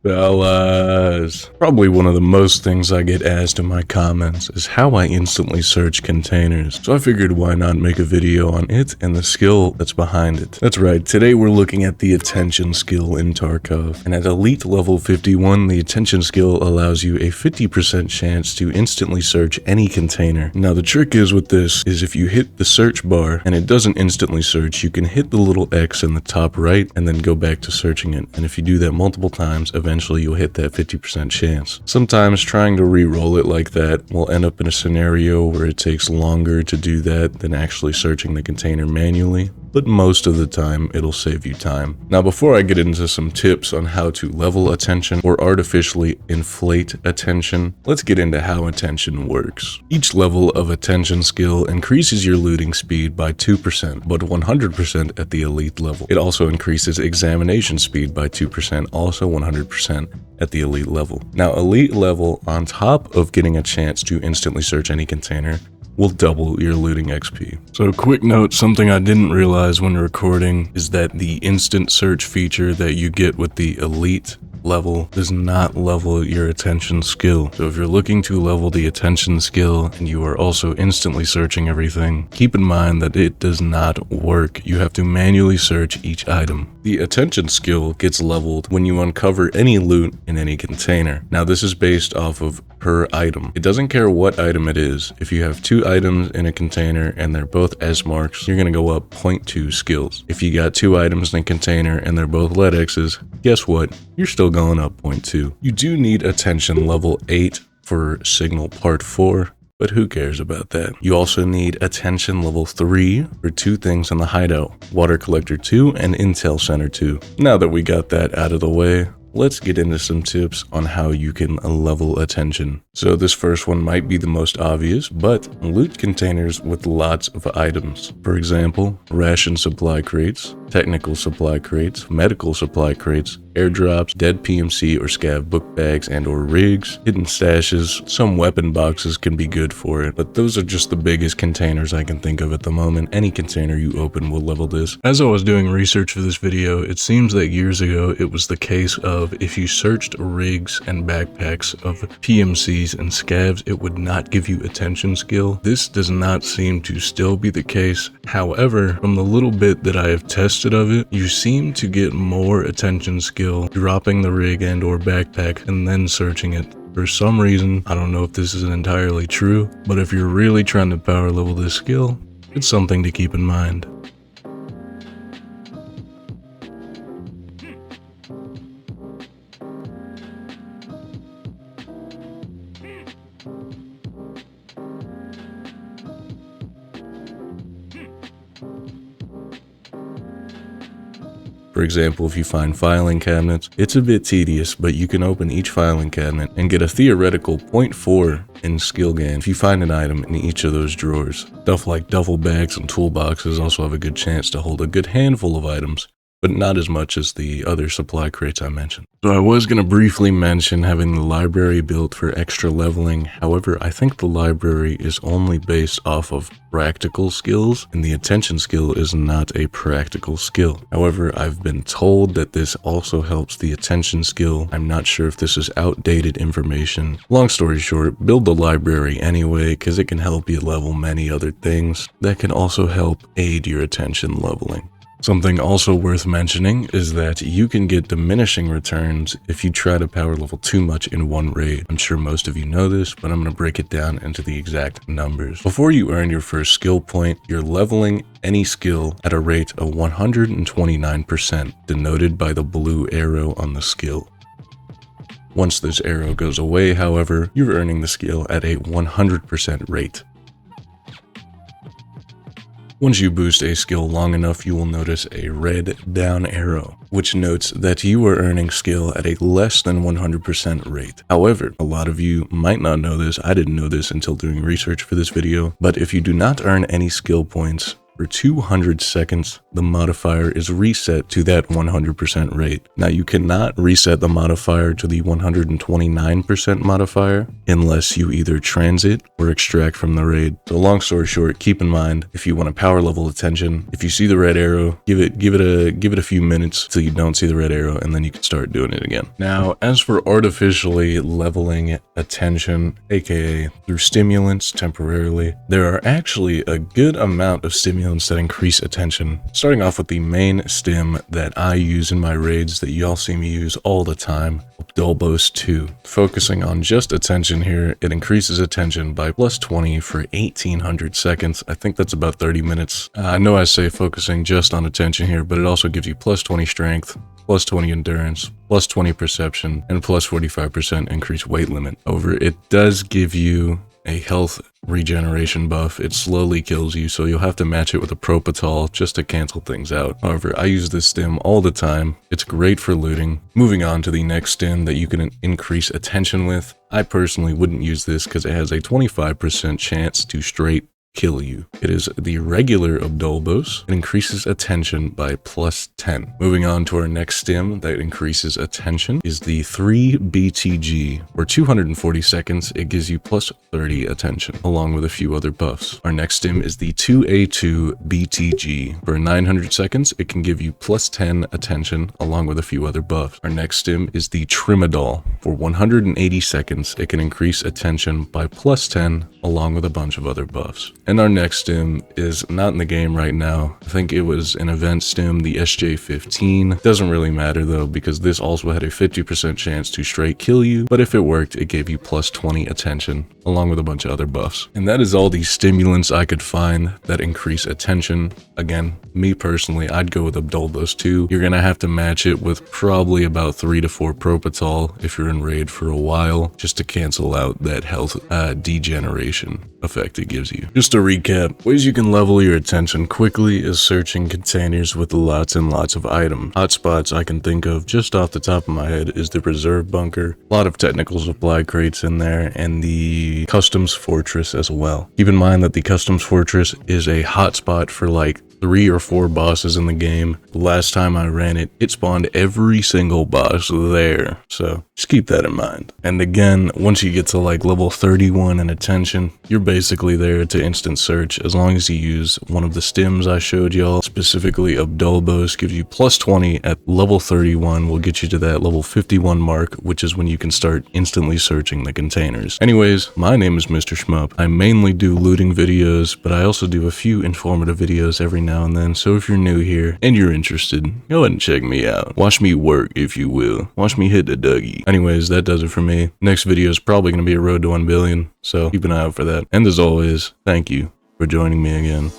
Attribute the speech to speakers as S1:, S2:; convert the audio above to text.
S1: Fellas, probably one of the most things I get asked in my comments is how I instantly search containers. So I figured why not make a video on it and the skill that's behind it. That's right, today we're looking at the attention skill in Tarkov. And at elite level 51, the attention skill allows you a 50% chance to instantly search any container. Now the trick is with this is if you hit the search bar and it doesn't instantly search, you can hit the little X in the top right and then go back to searching it. And if you do that multiple times, eventually you'll hit that 50% chance. Sometimes trying to re-roll it like that will end up in a scenario where it takes longer to do that than actually searching the container manually, but most of the time it'll save you time. Now before I get into some tips on how to level attention or artificially inflate attention, let's get into how attention works. Each level of attention skill increases your looting speed by 2%, but 100% at the elite level. It also increases examination speed by 2%, also 100% at the elite level. Now elite level, on top of getting a chance to instantly search any container, will double your looting XP. So quick note, something I didn't realize when recording is that the instant search feature that you get with the elite level does not level your attention skill. So if you're looking to level the attention skill and you are also instantly searching everything, keep in mind that it does not work. You have to manually search each item. The attention skill gets leveled when you uncover any loot in any container. Now this is based off of per item. It doesn't care what item it is. If you have 2 items in a container and they're both S marks, you're gonna go up 0.2 skills. If you got 2 items in a container and they're both lead X's, guess what? You're still going up 0.2. You do need attention level 8 for signal part 4. But who cares about that? You also need attention level 3 for 2 things in the hideout, water collector 2 and intel center 2. Now that we got that out of the way, let's get into some tips on how you can level attention. So this first one might be the most obvious, but loot containers with lots of items. For example, ration supply crates, technical supply crates, medical supply crates, airdrops, dead PMC or scav book bags and or rigs, hidden stashes. Some weapon boxes can be good for it, but those are just the biggest containers I can think of at the moment. Any container you open will level this. As I was doing research for this video, it seems that years ago it was the case of if you searched rigs and backpacks of PMCs and scavs, it would not give you attention skill. This does not seem to still be the case. However, from the little bit that I have tested of it, you seem to get more attention skill dropping the rig and or backpack and then searching it. For some reason, I don't know if this is entirely true, but if you're really trying to power level this skill, it's something to keep in mind. For example, if you find filing cabinets, it's a bit tedious, but you can open each filing cabinet and get a theoretical 0.4 in skill gain if you find an item in each of those drawers. Stuff like duffel bags and toolboxes also have a good chance to hold a good handful of items, but not as much as the other supply crates I mentioned. So I was going to briefly mention having the library built for extra leveling. However, I think the library is only based off of practical skills, and the attention skill is not a practical skill. However, I've been told that this also helps the attention skill. I'm not sure if this is outdated information. Long story short, build the library anyway, because it can help you level many other things that can also help aid your attention leveling. Something also worth mentioning is that you can get diminishing returns if you try to power level too much in one raid. I'm sure most of you know this, but I'm going to break it down into the exact numbers. Before you earn your first skill point, you're leveling any skill at a rate of 129%, denoted by the blue arrow on the skill. Once this arrow goes away, however, you're earning the skill at a 100% rate. Once you boost a skill long enough, you will notice a red down arrow, which notes that you are earning skill at a less than 100% rate. However, a lot of you might not know this. I didn't know this until doing research for this video, but if you do not earn any skill points For 200 seconds, the modifier is reset to that 100% rate. Now you cannot reset the modifier to the 129% modifier unless you either transit or extract from the raid. So long story short, keep in mind, if you want a power level attention, if you see the red arrow, give it a few minutes till you don't see the red arrow, and then you can start doing it again. Now, as for artificially leveling attention, aka through stimulants temporarily, there are actually a good amount of stimulants that increase attention. Starting off with the main stim that I use in my raids that y'all see me use all the time, Dolbos 2. Focusing on just attention here, it increases attention by plus 20 for 1800 seconds. I think that's about 30 minutes. I know I say focusing just on attention here, but it also gives you plus 20 strength, plus 20 endurance, plus 20 perception, and plus 45% increased weight limit. However, it does give you a health regeneration buff. It slowly kills you, so you'll have to match it with a Propitol just to cancel things out. However, I use this stim all the time. It's great for looting. Moving on to the next stim that you can increase attention with. I personally wouldn't use this because it has a 25% chance to straight kill you. It is the regular Abdolbos. It increases attention by plus 10. Moving on to our next stim that increases attention is the 3 BTG. For 240 seconds, it gives you plus 30 attention, along with a few other buffs. Our next stim is the 2A2 BTG. For 900 seconds, it can give you plus 10 attention, along with a few other buffs. Our next stim is the Trimadol. For 180 seconds, it can increase attention by plus 10, along with a bunch of other buffs. And our next stim is not in the game right now. I think it was an event stim, the SJ15. Doesn't really matter though, because this also had a 50% chance to straight kill you, but if it worked, it gave you plus 20 attention, along with a bunch of other buffs. And that is all the stimulants I could find that increase attention. Again, me personally, I'd go with Abdolbos 2. You're gonna have to match it with probably about 3 to 4 Propitol if you're in raid for a while, just to cancel out that health degeneration effect it gives you. Just to recap, ways you can level your attention quickly is searching containers with lots and lots of items. Hotspots I can think of just off the top of my head is the reserve bunker, a lot of technical supply crates in there, and the customs fortress as well. Keep in mind that the customs fortress is a hotspot for like 3 or 4 bosses in the game. The last time I ran it, it spawned every single boss there. So just keep that in mind. And again, once you get to like level 31 in attention, you're basically there to instant search as long as you use one of the stims I showed y'all. Specifically, Abdolbos gives you plus 20 at level 31, will get you to that level 51 mark, which is when you can start instantly searching the containers. Anyways, my name is MrSchmup. I mainly do looting videos, but I also do a few informative videos every now and then, so if you're new here and you're interested, go ahead and check me out. Watch me work, if you will. Watch me hit the Dougie. Anyways, that does it for me. Next video is probably going to be a road to 1 billion, so keep an eye out for that. And as always, thank you for joining me again.